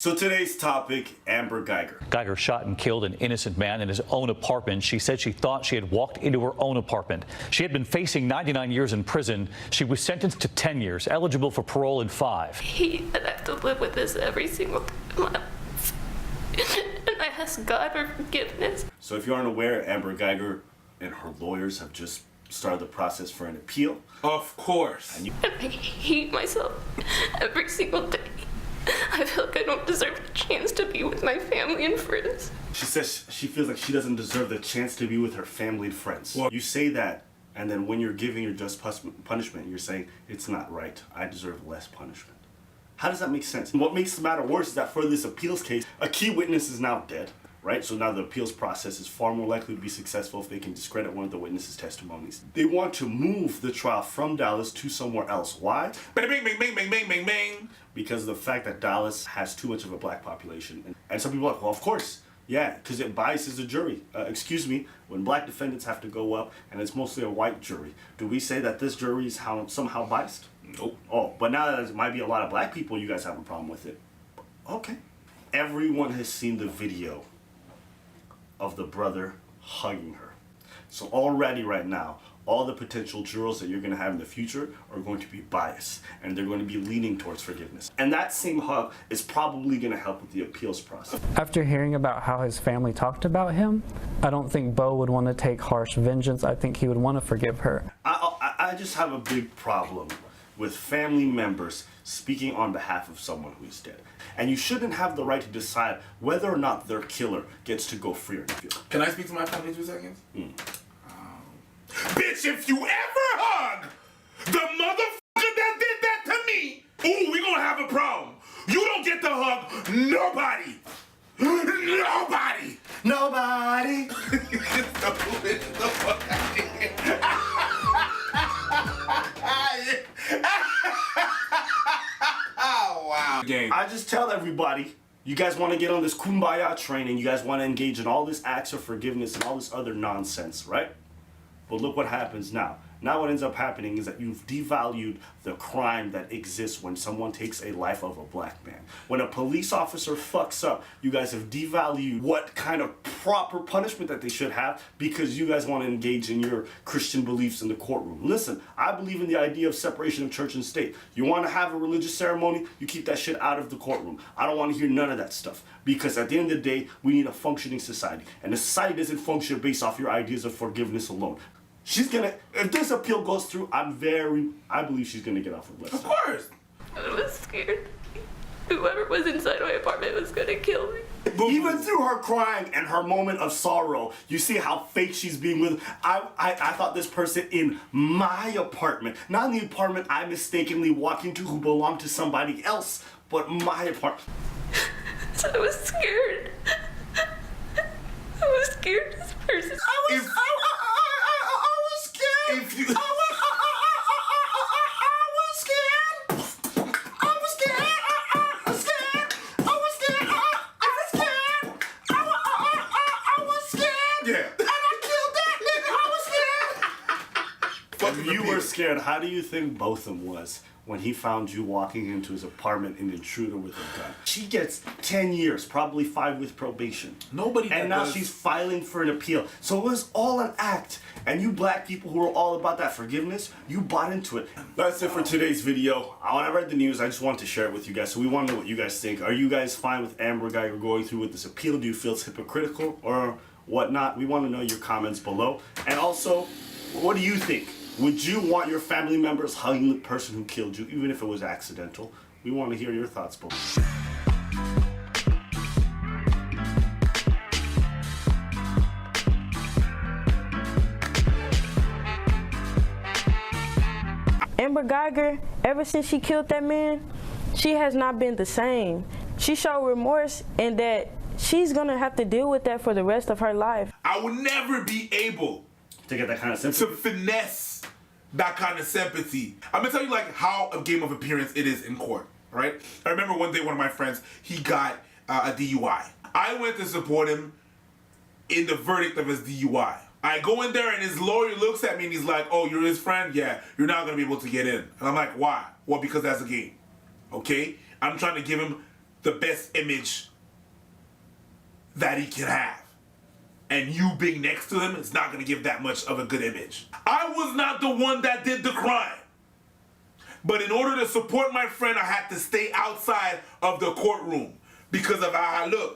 So today's topic, Amber Guyger. Guyger shot and killed an innocent man in his own apartment. She said she thought she had walked into her own apartment. She had been facing 99 years in prison. She was sentenced to 10 years, eligible for parole in 5. I have to live with this every single day of my life. And I ask God for forgiveness. So if you aren't aware, Amber Guyger and her lawyers have just started the process for an appeal. Of course. And I hate myself every single day. I feel like I don't deserve the chance to be with my family and friends. She says she feels like she doesn't deserve the chance to be with her family and friends. Well, you say that, and then when you're giving your just punishment, you're saying, it's not right. I deserve less punishment. How does that make sense? And what makes the matter worse is that for this appeals case, a key witness is now dead, right? So now the appeals process is far more likely to be successful if they can discredit one of the witnesses' testimonies. They want to move the trial from Dallas to somewhere else. Why? Bing, bing, bing, bing, bing, bing, bing. Because of the fact that Dallas has too much of a black population. And some people are like, well, of course, yeah, because it biases the jury. Excuse me, when black defendants have to go up and it's mostly a white jury, do we say that this jury is somehow biased? Nope. Oh, but now that there might be a lot of black people, you guys have a problem with it. Okay. Everyone has seen the video of the brother hugging her. So already right now, all the potential jurors that you're going to have in the future are going to be biased, and they're going to be leaning towards forgiveness. And that same hug is probably going to help with the appeals process. After hearing about how his family talked about him, I don't think Bo would want to take harsh vengeance. I think he would want to forgive her. I just have a big problem with family members speaking on behalf of someone who is dead. And you shouldn't have the right to decide whether or not their killer gets to go free or not. Can I speak to my family 2 seconds? Bitch, if you ever hug the motherfucker that did that to me, ooh, we gonna have a problem. You don't get to hug nobody. Nobody. Nobody. Oh, wow. I just tell everybody, you guys want to get on this kumbaya train and you guys want to engage in all this acts of forgiveness and all this other nonsense, right? But look what happens now. Now what ends up happening is that you've devalued the crime that exists when someone takes a life of a black man. When a police officer fucks up, you guys have devalued what kind of proper punishment that they should have because you guys want to engage in your Christian beliefs in the courtroom. Listen, I believe in the idea of separation of church and state. You want to have a religious ceremony, you keep that shit out of the courtroom. I don't want to hear none of that stuff because at the end of the day, we need a functioning society. And the society doesn't function based off your ideas of forgiveness alone. She's gonna, if this appeal goes through, I believe she's gonna get off with less. Of course. I was scared. Whoever was inside my apartment was gonna kill me. Even through her crying and her moment of sorrow, you see how fake she's being with. I thought this person in my apartment, not in the apartment I mistakenly walked into who belonged to somebody else, but my apartment. So I was scared. I was scared of this person. I was scared. If you... I was scared. Yeah. And I killed that nigga. I was scared. If you were scared, how do you think Botham was when he found you walking into his apartment, an intruder with a gun? She gets 10 years, probably 5 with probation. Nobody. And now she's filing for an appeal. So it was all an act. And you black people who are all about that forgiveness, you bought into it. That's it for today's video. When I read the news, I just wanted to share it with you guys. So we want to know what you guys think. Are you guys fine with Amber Guyger going through with this appeal? Do you feel it's hypocritical or whatnot? We want to know your comments below. And also, what do you think? Would you want your family members hugging the person who killed you, even if it was accidental? We want to hear your thoughts below. Amber Guyger, ever since she killed that man, she has not been the same. She showed remorse and that she's gonna have to deal with that for the rest of her life. I would never be able to get that kind of sympathy. To finesse that kind of sympathy. I'm gonna tell you like how a game of appearance it is in court, right? I remember one day one of my friends, he got a DUI. I went to support him in the verdict of his DUI. I go in there and his lawyer looks at me and he's like, oh, you're his friend? Yeah, you're not gonna be able to get in. And I'm like, why? Well, because that's a game, okay? I'm trying to give him the best image that he can have. And you being next to him is not going to give that much of a good image. I was not the one that did the crime. But in order to support my friend, I had to stay outside of the courtroom because of how I look.